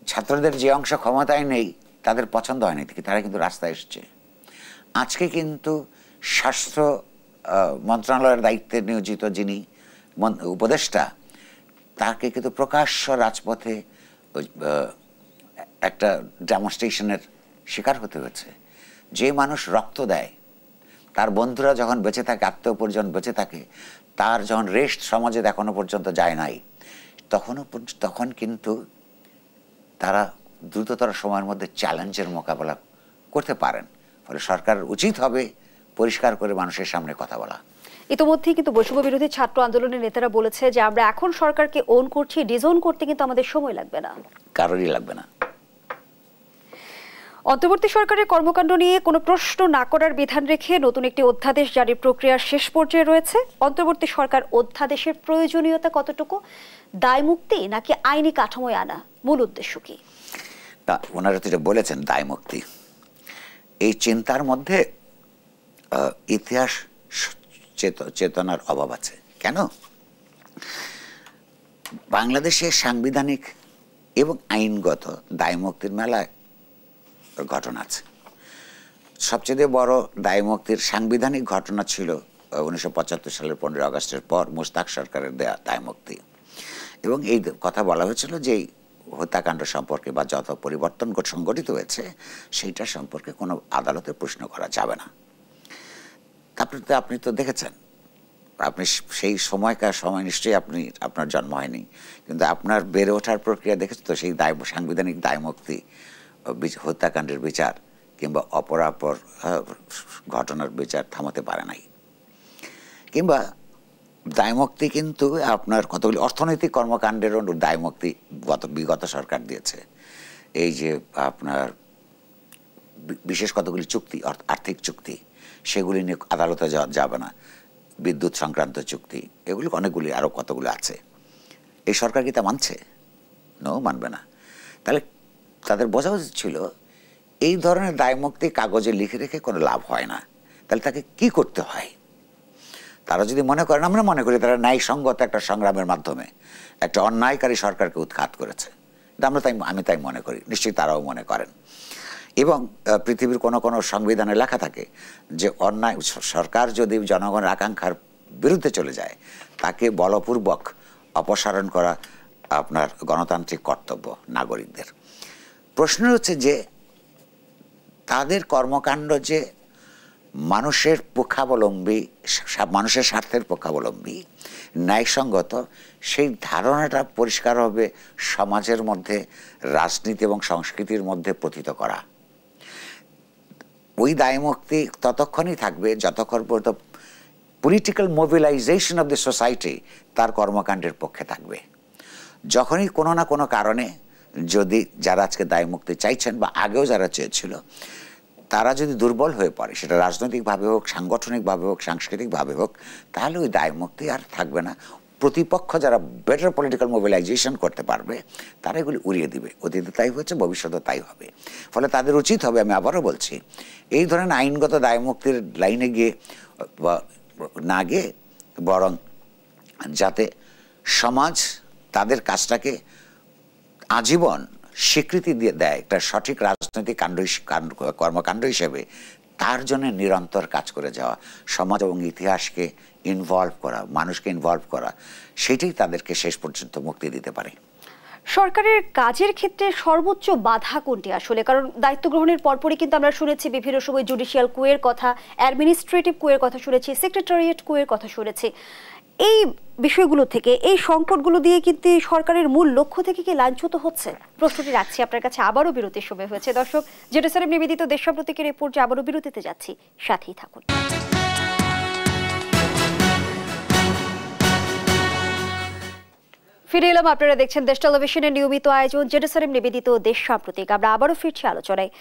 ছাত্রদের যে অংশ ক্ষমতায় নেই তাদের পছন্দ হয়নি, তারা কিন্তু রাস্তায় এসছে। আজকে কিন্তু স্বাস্থ্য মন্ত্রণালয়ের দায়িত্বে নিয়োজিত যিনি উপদেষ্টা, তাকে কিন্তু প্রকাশ্য রাজপথে একটা ডেমনস্ট্রেশনের শিকার হতে হয়েছে। যে মানুষ রক্ত দেয়, তার বন্ধুরা যখন বেঁচে থাকে, আত্মীয় পরিজন বেঁচে থাকে, তার যখন রেস্ট সমাজে এখনো পর্যন্ত যায় নাই, তখন কিন্তু তারা দ্রুততর সময়ের মধ্যে চ্যালেঞ্জের মোকাবেলা করতে পারেন। ফলে সরকারের উচিত হবে পরিষ্কার করে মানুষের সামনে কথা বলা। ইতিমধ্যেই কিন্তু বৈষম্য বিরোধী ছাত্র আন্দোলনের নেতারা বলেছে যে আমরা এখন সরকারকে ওন করছি, ডিজোন করতে কিন্তু আমাদের সময় লাগবে না, কারোরই লাগবে না। অন্তর্বর্তী সরকারের কর্মকাণ্ড নিয়ে কোনো প্রশ্ন না করার বিধান রেখে নতুন একটি অধ্যাদেশ জারির প্রক্রিয়ার শেষ পর্যায়ে রয়েছে। অন্তর্বর্তী সরকার অধ্যাদেশের প্রয়োজনীয়তা কতটুকু, দায় মুক্তি নাকি আইনি কাঠামোয় আনা, মূল উদ্দেশ্য কি? ওনারা যেটা বলেছেন দায় মুক্তি, এই চিন্তার মধ্যে ইতিহাস চেতনার অভাব আছে। কেন? বাংলাদেশে সাংবিধানিক এবং আইনগত দায় মুক্তির মেলায় ঘটনা আছে। সবচেয়ে বড় দায় মুক্তির সাংবিধানিক ঘটনা ছিল 1975 সালের 15 আগস্টের পর মুশতাক সরকারের দেয়া দায় মুক্তি। এবং এই কথা বলা হয়েছিল যে হত্যাকাণ্ড সম্পর্কে বা যত পরিবর্তন সংঘটিত হয়েছে সেইটা সম্পর্কে কোনো আদালতে প্রশ্ন করা যাবে না। তারপরে তো আপনি তো দেখেছেন, আপনি সেই সময়কার সময় নিশ্চয়ই আপনার জন্ম হয়নি, কিন্তু আপনার বেড়ে ওঠার প্রক্রিয়া দেখেছেন তো, সেই সাংবিধানিক দায় মুক্তি হত্যাকাণ্ডের বিচার কিংবা অপরাপর ঘটনার বিচার থামাতে পারে নাই। কিংবা দায়মুক্তি কিন্তু আপনার কতগুলি অর্থনৈতিক কর্মকাণ্ডেরও দায়মুক্তি বিগত সরকার দিয়েছে। এই যে আপনার বিশেষ কতগুলি চুক্তি, আর্থিক চুক্তি, সেগুলি নিয়ে আদালতে যাবে না, বিদ্যুৎ সংক্রান্ত চুক্তি, এগুলি অনেকগুলি আরও কতগুলো আছে। এই সরকার কি তা মানছে? মানবে না। তাহলে তাদের বোঝা উচিত ছিল এই ধরনের দায়মুক্তি কাগজে লিখে রেখে কোনো লাভ হয় না। তাহলে তাকে কি করতে হয়? তারা যদি মনে করেন, আমরা মনে করি তারা ন্যায়সঙ্গত একটা সংগ্রামের মাধ্যমে একটা অন্যায়কারী সরকারকে উৎখাত করেছে, আমি তাই মনে করি, নিশ্চয়ই তারাও মনে করেন। এবং পৃথিবীর কোনো কোনো সংবিধানে লেখা থাকে যে অন্যায় সরকার যদি জনগণের আকাঙ্ক্ষার বিরুদ্ধে চলে যায় তাকে বলপূর্বক অপসারণ করা আপনার গণতান্ত্রিক কর্তব্য নাগরিকদের। প্রশ্ন হচ্ছে যে তাদের কর্মকাণ্ড যে মানুষের পক্ষাবলম্বী, মানুষের স্বার্থের পক্ষাবলম্বী, ন্যায়সঙ্গত, সেই ধারণাটা পরিষ্কার হবে সমাজের মধ্যে, রাজনীতি এবং সংস্কৃতির মধ্যে প্রথিত করা। ওই দায়মুক্তি ততক্ষণই থাকবে যতক্ষণ পর্যন্ত political mobilization of the society তার কর্মকাণ্ডের পক্ষে থাকবে। যখনই কোনো না কোনো কারণে যদি যারা আজকে দায়মুক্তি চাইছেন বা আগেও যারা চেয়েছিল তারা যদি দুর্বল হয়ে পড়ে, সেটা রাজনৈতিকভাবে হোক, সাংগঠনিকভাবে হোক, সাংস্কৃতিকভাবে হোক, তাহলে ওই দায়মুক্তি আর থাকবে না। প্রতিপক্ষ যারা বেটার পলিটিক্যাল মোবিলাইজেশন করতে পারবে তারা এগুলি উড়িয়ে দিবে। অতীতে তাই হচ্ছে, ভবিষ্যতে তাই হবে। ফলে তাদের উচিত হবে, আমি আবারও বলছি, এই ধরনের আইনগত দায়মুক্তির লাইনে গিয়ে না গিয়ে বরং যাতে সমাজ তাদের কাজটাকে আজীবন স্বীকৃতি দিয়ে দেয় একটা সঠিক রাজনৈতিক কর্মকাণ্ড হিসেবে, তার জন্য নিরন্তর কাজ করে যাওয়া, সমাজ এবং ইতিহাসকে ইনভলভ করা, মানুষকে ইনভলভ করা, সেটাই তাদেরকে শেষ পর্যন্ত মুক্তি দিতে পারে। সরকারের কাজের ক্ষেত্রে সর্বোচ্চ বাধা কোনটি আসলে? কারণ দায়িত্ব গ্রহণের পরপরই কিন্তু আমরা শুনেছি বিভিন্ন সময় জুডিশিয়াল কুয়ের কথা, অ্যাডমিনিস্ট্রেটিভ কুয়ের কথা শুনেছি, সেক্রেটারিয়েট কুয়ের কথা শুনেছি। এই বিষয়গুলো থেকে, এই সংকটগুলো দিয়ে কিন্তু সরকারের মূল লক্ষ্য থেকে কি লাঞ্ছিত হচ্ছে? প্রশ্নটি রাখছি আপনার কাছে। আবারও বিরতির সময় হয়েছে দর্শক। জেরুসালেম নিবেদিত দেশ সম্প্রতিকের রিপোর্ট, যে আবারও বিরতিতে যাচ্ছি, সাথেই থাকুন। ফিরে এলাম, আপনারা দেখছেন দেশ টেলিভিশনের নিয়মিত আয়োজন জেরুসালেম নিবেদিত দেশ সাম্প্রতিক। আমরা আবারও ফিরছি আলোচনায়।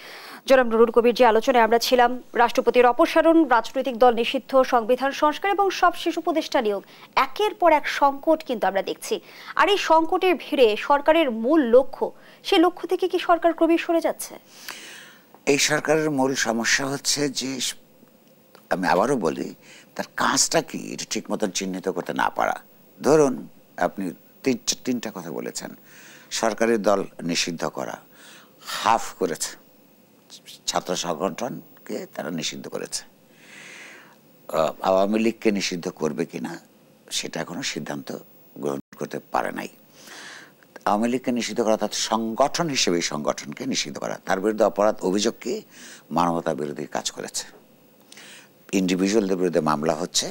জনাব নুরুল কবির, যে আলোচনায় আমরা ছিলাম, রাষ্ট্রপতির অপসারণ, রাজনৈতিক দল নিষিদ্ধ, সংবিধান সংস্কার এবং সবশেষ উপদেষ্টা নিয়োগ, একের পর এক সংকট কিন্তু আমরা দেখছি। আর এই সংকটের ভিড়ে সরকারের মূল লক্ষ্য, সেই লক্ষ্য থেকে কি সরকার ক্রমেই সরে যাচ্ছে? এই সরকারের মূল সমস্যা হচ্ছে যে, আমি আবারও বলি, তার কাজটা কি এটা ঠিক মতন চিহ্নিত করতে না পারা। ধরুন, আপনি তিনটা কথা বলেছেন। সরকারি দল নিষিদ্ধ করা, হাফ করেছে, ছাত্র সংগঠনকে তারা নিষিদ্ধ করেছে। আওয়ামী লীগকে নিষিদ্ধ করবে কিনা সেটা এখনো সিদ্ধান্ত গ্রহণ করতে পারে নাই। আওয়ামী লীগকে নিষিদ্ধ করা, অর্থাৎ সংগঠন হিসেবে এই সংগঠনকে নিষিদ্ধ করা, তার বিরুদ্ধে অপরাধ অভিযোগকে মানবতা বিরোধী কাজ করেছে। ইন্ডিভিজুয়ালদের বিরুদ্ধে মামলা হচ্ছে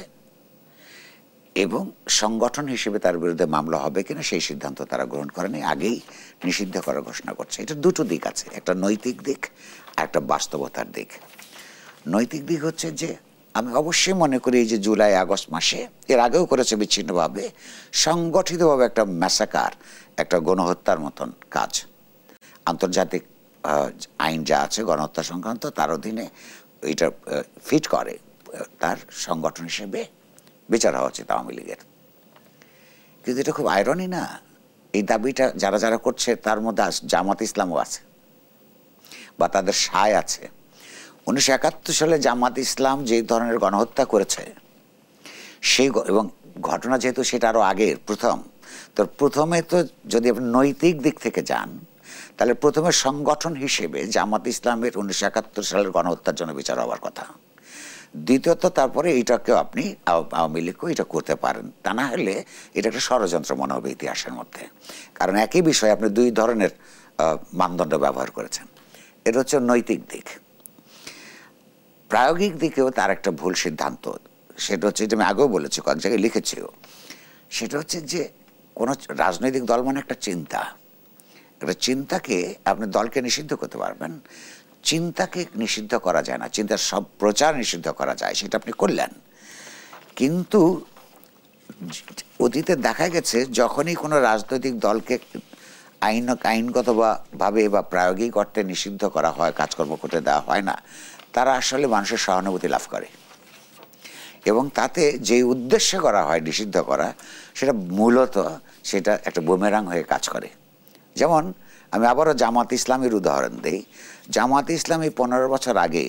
এবং সংগঠন হিসেবে তার বিরুদ্ধে মামলা হবে কিনা সেই সিদ্ধান্ত তারা গ্রহণ করেনি, আগেই নিষিদ্ধ করার ঘোষণা করছে। এটা দুটো দিক আছে, একটা নৈতিক দিক আর একটা বাস্তবতার দিক। নৈতিক দিক হচ্ছে যে, আমি অবশ্যই মনে করি এই যে জুলাই আগস্ট মাসে, এর আগেও করেছে বিচ্ছিন্নভাবে, সংগঠিতভাবে একটা ম্যাসাকার, একটা গণহত্যার মতন কাজ। আন্তর্জাতিক আইন যা আছে গণহত্যা সংক্রান্ত, তার অধীনে এটা ফিট করে, তার সংগঠন হিসেবে বিচার হওয়া উচিত আওয়ামী লীগের। কিন্তু এটা খুব আইরনি না? এই দাবিটা যারা যারা করছে তার মধ্যে জামাত ইসলামও আছে বা তাদের সায় আছে। 1971 সালে জামাত ইসলাম যে ধরনের গণহত্যা করেছে, সেই এবং ঘটনা যেহেতু সেটা আরও আগের প্রথম, তো প্রথমে তো যদি আপনি নৈতিক দিক থেকে যান, তাহলে প্রথমে সংগঠন হিসেবে জামাত ইসলামের 1971 সালের গণহত্যার জন্য বিচার হওয়ার কথা। দ্বিতীয়ত তারপরে এইটাকেও আপনি আওয়ামী লীগকেও এটা করতে পারেন, তা না হলে এটা একটা ষড়যন্ত্র মনে হবে ইতিহাসের মধ্যে। কারণ একই বিষয়ে আপনি দুই ধরনের মানদণ্ড ব্যবহার করেছেন। এটা হচ্ছে নৈতিক দিক। প্রায়োগিক দিকেও তার একটা ভুল সিদ্ধান্ত, সেটা হচ্ছে যে, আমি আগেও বলেছি, কয়েক জায়গায় লিখেছিও, সেটা হচ্ছে যে কোনো রাজনৈতিক দল মানে একটা চিন্তা। একটা চিন্তাকে আপনি দলকে নিষিদ্ধ করতে পারবেন, চিন্তাকে নিষিদ্ধ করা যায় না। চিন্তার সব প্রচার নিষিদ্ধ করা যায়, সেটা আপনি করলেন। কিন্তু অতীতে দেখা গেছে, যখনই কোনো রাজনৈতিক দলকে আইনগতভাবে বা প্রায়োগিক অর্থে নিষিদ্ধ করা হয়, কাজকর্ম করতে দেওয়া হয় না, তারা আসলে মানুষের সহানুভূতি লাভ করে এবং তাতে যে উদ্দেশ্যে করা হয় নিষিদ্ধ করা, সেটা মূলত সেটা একটা বুমেরাং হয়ে কাজ করে। যেমন আমি আবারও জামাত ইসলামের উদাহরণ দিই। জামাত ইসলামী 15 বছর আগে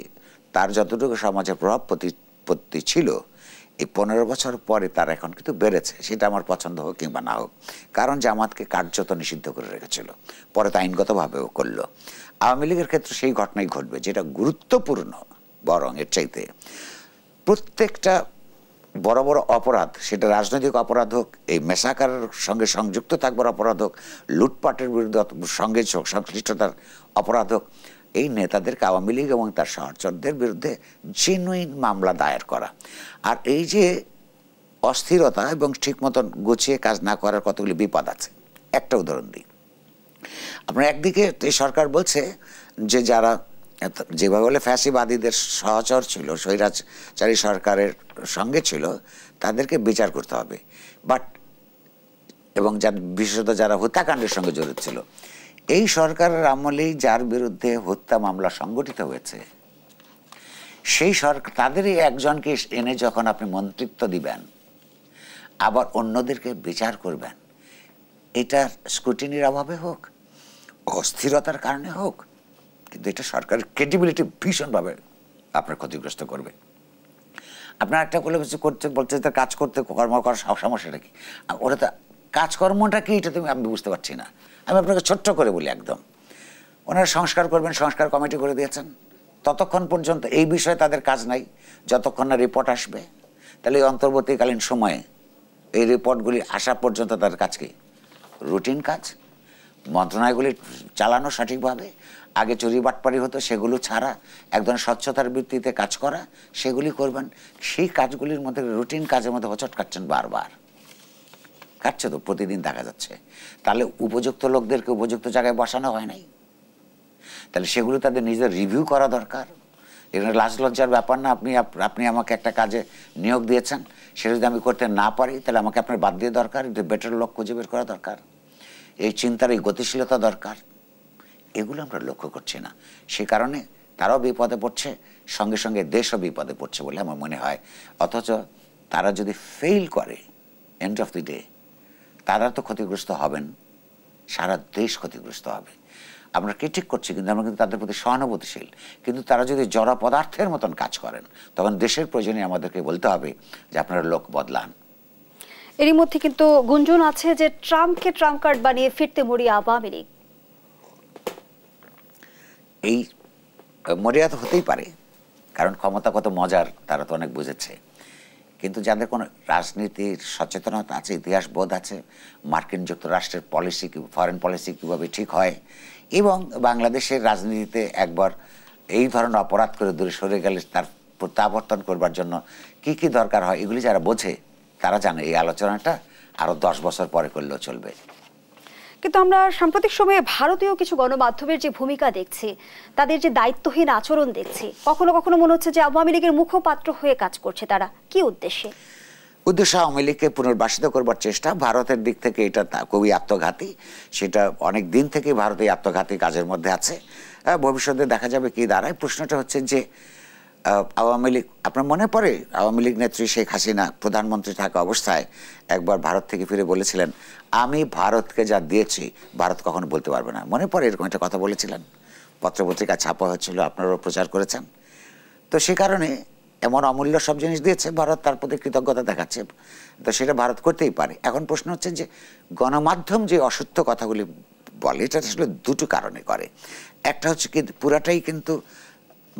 তার যতটুকু সমাজে প্রভাব প্রতিপত্তি ছিল, এই 15 বছর পরে তার এখন কিন্তু বেড়েছে। সেটা আমার পছন্দ হোক কিংবা না হোক, কারণ জামাতকে কার্যত নিষিদ্ধ করে রেখেছিল, পরে তো আইনগতভাবেও করলো। আওয়ামী লীগের ক্ষেত্রে সেই ঘটনাই ঘটবে, যেটা গুরুত্বপূর্ণ। বরং এর চাইতে প্রত্যেকটা বড় বড় অপরাধ, সেটা রাজনৈতিক অপরাধ হোক, এই মেসাকারের সঙ্গে সংযুক্ত থাকবার অপরাধ হোক, লুটপাটের বিরুদ্ধে সঙ্গে সংশ্লিষ্টতার অপরাধ হোক, এই নেতাদেরকে, আওয়ামী লীগ এবং তার সহচরদের বিরুদ্ধে জেনুইন মামলা দায়ের করা। আর এই যে অস্থিরতা এবং ঠিক মতন গুছিয়ে কাজ না করার কতগুলি বিপদ আছে। একটা উদাহরণ দিই। আপনার একদিকে এই সরকার বলছে যে যারা যেভাবে বলে ফ্যাসিবাদীদের সহচর ছিল, স্বৈরাচারী সরকারের সঙ্গে ছিল, তাদেরকে বিচার করতে হবে। বাট এবং বিশেষত যারা হত্যাকাণ্ডের সঙ্গে জড়িত ছিল, এই সরকারের আমলেই যার বিরুদ্ধে হত্যা মামলা সংগঠিত হয়েছে, সেই সরকার তাদেরই একজনকে এনে যখন আপনি মন্ত্রিত্ব দিবেন, আবার অন্যদেরকে বিচার করবেন, এটা স্ক্রুটিনির অভাবে হোক, অস্থিরতার কারণে হোক, কিন্তু এটা সরকারের ক্রেডিবিলিটি ভীষণভাবে আপনার ক্ষতিগ্রস্ত করবে। আপনার একটা করতে বলছে তার কাজ করতে কর্ম করার সমস্যাটা কি, ওরা তো কাজকর্মটা কি এটা আমি বুঝতে পারছি না। আমি আপনাকে ছোট্ট করে বলি, একদম ওনারা সংস্কার করবেন, সংস্কার কমিটি করে দিয়েছেন, ততক্ষণ পর্যন্ত এই বিষয়ে তাদের কাজ নাই যতক্ষণ না রিপোর্ট আসবে। তাহলে এই অন্তর্বর্তীকালীন সময়ে এই রিপোর্টগুলি আসা পর্যন্ত তাদের কাজ কি? রুটিন কাজ, মন্ত্রণালয়গুলি চালানো সঠিকভাবে, আগে চুরি বাটপাড়ি হতো সেগুলো ছাড়া এক ধরনের স্বচ্ছতার ভিত্তিতে কাজ করা, সেগুলি করবেন। সেই কাজগুলির মধ্যে রুটিন কাজের মধ্যে হোঁচট কাটছেন, বারবার কাটছে তো, প্রতিদিন দেখা যাচ্ছে। তাহলে উপযুক্ত লোকদেরকে উপযুক্ত জায়গায় বসানো হয় নাই, তাহলে সেগুলো তাদের নিজেদের রিভিউ করা দরকার। এখানে লাজ লজ্জার ব্যাপার না। আপনি আমাকে একটা কাজে নিয়োগ দিয়েছেন, সেটা যদি আমি করতে না পারি তাহলে আমাকে আপনার বাদ দিয়ে দরকার, বেটার লোক খুঁজে বের করা দরকার, এই চিন্তার এই গতিশীলতা দরকার। এগুলো আমরা লক্ষ্য করছি না, সে কারণে তারাও বিপদে পড়ছে, সঙ্গে সঙ্গে দেশও বিপদে পড়ছে বলে আমার মনে হয়। অথচ তারা যদি ফেইল করে, এন্ড অফ দি ডে তারা তো ক্ষতিগ্রস্ত হবেন, সারা দেশ ক্ষতিগ্রস্ত হবে। আমরা ক্রিটিক করছি, কিন্তু আমরা কিন্তু তাদের প্রতি সহানুভূতিশীল। কিন্তু তারা যদি জড় পদার্থের মতন কাজ করেন, তখন দেশের প্রয়োজনে আমাদেরকে বলতে হবে যে আপনারা লোক বদলান। এরই মধ্যে কিন্তু গুঞ্জন আছে যে ট্রাম্পকে ট্রাম্প কার্ড বানিয়ে ফিরতে মরিয়া আওয়ামী লীগ। এই মরিয়া তো হতেই পারে, কারণ ক্ষমতা কত মজার তারা তো অনেক বুঝেছে। কিন্তু যাদের কোনো রাজনীতির সচেতনতা আছে, ইতিহাস বোধ আছে, মার্কিন যুক্তরাষ্ট্রের পলিসি, ফরেন পলিসি কীভাবে ঠিক হয়, এবং বাংলাদেশের রাজনীতিতে একবার এই ধরনের অপরাধ করে দূরে সরে গেলে তার প্রত্যাবর্তন করবার জন্য কি কি দরকার হয়, এগুলি যারা বোঝে তারা জানে এই আলোচনাটা আরও 10 বছর পরে করলেও চলবে। কিন্তু আমরা সাম্প্রতিক সময়ে ভারতীয় কিছু গণমাধ্যমের যে ভূমিকা দেখছি, তাদের যে দায়িত্বহীন আচরণ দেখছি, কখনো কখনো মনে হচ্ছে যে আওয়ামী লীগের মুখপাত্র হয়ে কাজ করছে তারা। কি উদ্দেশ্যে? উদ্দেশ্য আওয়ামী লীগকে পুনর্বাসিত করবার চেষ্টা। ভারতের দিক থেকে এটা খুবই আত্মঘাতী, সেটা অনেক দিন থেকে ভারত এই আত্মঘাতী কাজের মধ্যে আছে। ভবিষ্যতে দেখা যাবে কি দাঁড়ায়। প্রশ্নটা হচ্ছে যে আওয়ামী লীগ, আপনার মনে পড়ে আওয়ামী লীগ নেত্রী শেখ হাসিনা প্রধানমন্ত্রী থাকা অবস্থায় একবার ভারত থেকে ফিরে বলেছিলেন, আমি ভারতকে যা দিয়েছি ভারত কখনো বলতে পারবে না। মনে পড়ে এরকম একটা কথা বলেছিলেন, পত্রপত্রিকা ছাপা হচ্ছিল, আপনারাও প্রচার করেছেন। তো সে কারণে এমন অমূল্য সব জিনিস দিয়েছে, ভারত তার প্রতি কৃতজ্ঞতা দেখাচ্ছে, তো সেটা ভারত করতেই পারে। এখন প্রশ্ন হচ্ছে যে গণমাধ্যম যে অসত্য কথাগুলি বলে, এটা আসলে দুটো কারণে করে। একটা হচ্ছে কি পুরাটাই কিন্তু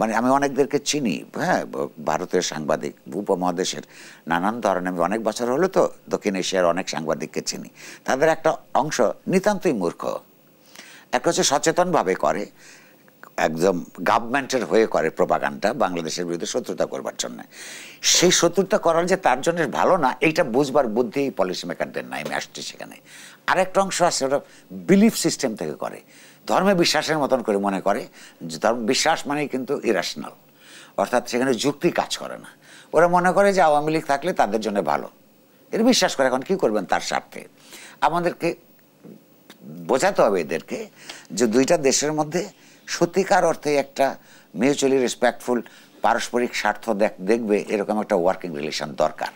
মানে আমি অনেকদেরকে চিনি, হ্যাঁ, ভারতের সাংবাদিক, উপমহাদেশের নানান ধরনের, আমি অনেক বছর হলো তো দক্ষিণ এশিয়ার অনেক সাংবাদিককে চিনি। তাদের একটা অংশ নিতান্তই মূর্খ। একটা হচ্ছে সচেতনভাবে করে, একদম গভর্নমেন্টের হয়ে করে প্রপাগান্ডা, বাংলাদেশের বিরুদ্ধে শত্রুতা করবার জন্য। সেই শত্রুতা করার যে তার জন্য ভালো না, এইটা বুঝবার বুদ্ধি পলিসি মেকারদের নাই, আমি আসছি সেখানে। আরেকটা অংশ আছে, ওটা বিলিফ সিস্টেম থেকে করে, ধর্মে বিশ্বাসের মতন করে মনে করে যে ধর্ম বিশ্বাস মানেই কিন্তু ইরাশনাল, অর্থাৎ সেখানে যুক্তি কাজ করে না। ওরা মনে করে যে আওয়ামী লীগ থাকলে তাদের জন্য ভালো, এর বিশ্বাস করে। এখন কি করবেন তার স্বার্থে? আমাদেরকে বোঝাতে হবে এদেরকে যে দুইটা দেশের মধ্যে সত্যিকার অর্থে একটা মিউচুয়ালি রেসপেক্টফুল পারস্পরিক স্বার্থ দেখবে এরকম একটা ওয়ার্কিং রিলেশন দরকার।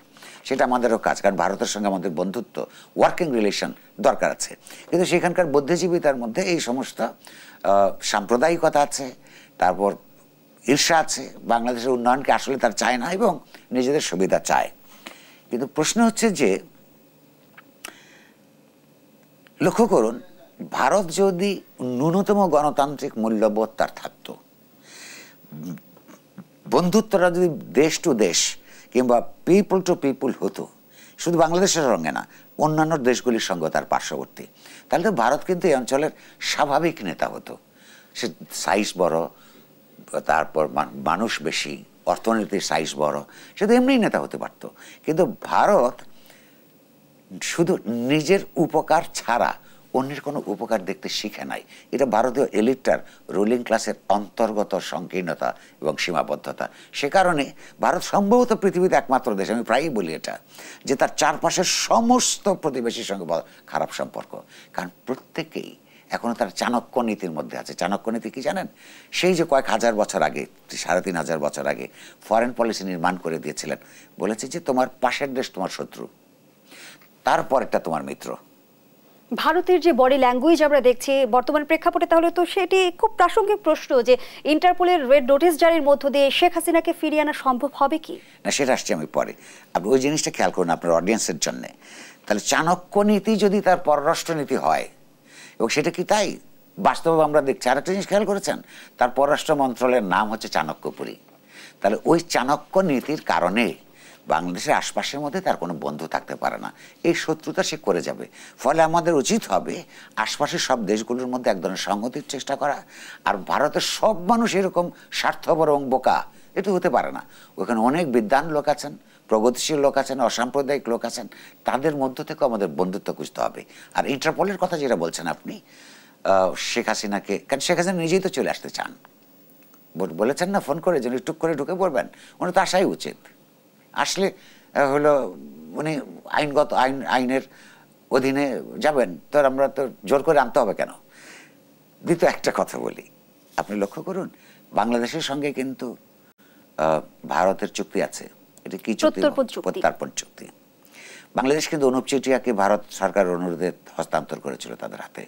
সেটা আমাদেরও কাজ, কারণ ভারতের সঙ্গে আমাদের বন্ধুত্ব, ওয়ার্কিং রিলেশন দরকার আছে। কিন্তু সেখানকার বুদ্ধিজীবিতার মধ্যে এই সমস্ত সাম্প্রদায়িকতা আছে, তারপর ঈর্ষা আছে, বাংলাদেশের উন্নয়নকে আসলে তার চায় না এবং নিজেদের সুবিধা চায়। কিন্তু প্রশ্ন হচ্ছে যে লক্ষ্য করুন, ভারত যদি ন্যূনতম গণতান্ত্রিক মূল্যবোধ তার থাকতো, বন্ধুত্বটা যদি দেশ টু দেশ কিংবা পিপল টু পিপল হতো, শুধু বাংলাদেশের সঙ্গে না অন্যান্য দেশগুলির সঙ্গে তার পার্শ্ববর্তী, তাহলে তো ভারত কিন্তু এই অঞ্চলের স্বাভাবিক নেতা হতো। সে সাইজ বড়, তারপর মানুষ বেশি, অর্থনীতির সাইজ বড়, সে তো এমনিই নেতা হতে পারতো। কিন্তু ভারত শুধু নিজের উপকার ছাড়া অন্যের কোনো উপকার দেখতে শিখে নাই। এটা ভারতীয় এলিটটার, রুলিং ক্লাসের অন্তর্গত সংকীর্ণতা এবং সীমাবদ্ধতা। সে কারণে ভারত সম্ভবত পৃথিবীতে একমাত্র দেশ, আমি প্রায়ই বলি এটা, যে তার চারপাশের সমস্ত প্রতিবেশীর সঙ্গে খারাপ সম্পর্ক। কারণ প্রত্যেকেই এখনও তার চাণক্য নীতির মধ্যে আছে। চাণক্য নীতি কি জানেন? সেই যে কয়েক হাজার বছর আগে, ৩,৫০০ বছর আগে ফরেন পলিসি নির্মাণ করে দিয়েছিলেন, বলেছে যে তোমার পাশের দেশ তোমার শত্রু, তারপরেরটা তোমার মিত্র। ভারতের যে বডি ল্যাঙ্গুয়েজ আমরা দেখছি বর্তমান প্রেক্ষাপটে, তাহলে তো সেটি খুব প্রাসঙ্গিক প্রশ্ন যে ইন্টারপোলের রেড নোটিশ জারির মধ্য দিয়ে শেখ হাসিনাকে ফিরিয়ে আনা সম্ভব হবে কি না, সেটা আসছে আমি পরে। আপনি ওই জিনিসটা খেয়াল করুন আপনার অডিয়েন্সের জন্য। তাহলে চাণক্য নীতি যদি তার পররাষ্ট্রনীতি হয়, এবং সেটা কি তাই বাস্তবে আমরা দেখছি। আরেকটা জিনিস খেয়াল করেছেন, তার পররাষ্ট্র মন্ত্রণালয়ের নাম হচ্ছে চাণক্যপুরী। তাহলে ওই চাণক্য নীতির কারণে বাংলাদেশের আশপাশের মধ্যে তার কোনো বন্ধু থাকতে পারে না, এই শত্রুতা সে করে যাবে। ফলে আমাদের উচিত হবে আশপাশের সব দেশগুলোর মধ্যে এক ধরনের সংহতির চেষ্টা করা। আর ভারতের সব মানুষ এরকম স্বার্থপর এবং বোকা, এটা হতে পারে না। ওখানে অনেক বিদ্বান লোক আছেন, প্রগতিশীল লোক আছেন, অসাম্প্রদায়িক লোক আছেন, তাদের মধ্য থেকে আমাদের বন্ধুত্ব খুঁজতে হবে। আর ইন্টারপোলের কথা যেটা বলছেন আপনি, শেখ হাসিনাকে, কারণ শেখ হাসিনা নিজেই তো চলে আসতে চান, বলেছেন না ফোন করে যেন টুক করে ঢুকে পড়বেন, উনি তো আসাই উচিত। আসলে হলো উনি আইনগত আইনের অধীনে যাবেন, তো আমরা তো জোর করে আনতে হবে কেন? দ্বিতীয় একটা কথা বলি, আপনি লক্ষ্য করুন বাংলাদেশের সঙ্গে কিন্তু ভারতের চুক্তি আছে। এটা কি চুক্তি? প্রত্যর্পণ চুক্তি। বাংলাদেশ কিন্তু অনুপ চেটিয়াকে ভারত সরকারের অনুরোধে হস্তান্তর করেছিল তাদের হাতে।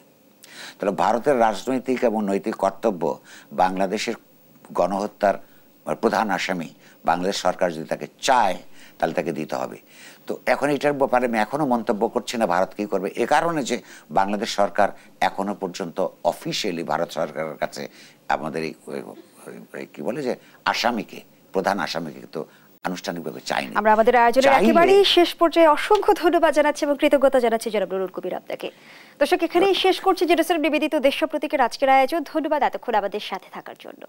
তাহলে ভারতের রাজনৈতিক এবং নৈতিক কর্তব্য বাংলাদেশের গণহত্যার প্রধান আসামি বাংলাদেশ সরকার যদি তাকে চায় তাহলে তাকে দিতে হবে। তো এখন এটার ব্যাপারে আমি এখনো মন্তব্য করছি না ভারত কি করবে, এ কারণে যে বাংলাদেশ সরকার এখনো পর্যন্ত অফিসিয়ালি ভারত সরকারের কাছে আমাদের এই কি বলে যে আসামিকে, প্রধান আসামিকে তো আনুষ্ঠানিকভাবে চাইনি। আমরা আমাদের আয়োজনের একেবারেই শেষ পর্যায়ে অসংখ্য ধন্যবাদ জানাচ্ছি এবং কৃতজ্ঞতা জানাচ্ছি জনাব নুরুল কবির আপনাকে। দর্শক, এখানেই শেষ করছি জেরুসালেম নিবেদিত দেশ প্রতীকের আজকের আয়োজন। ধন্যবাদ এতক্ষণ আমাদের সাথে থাকার জন্য।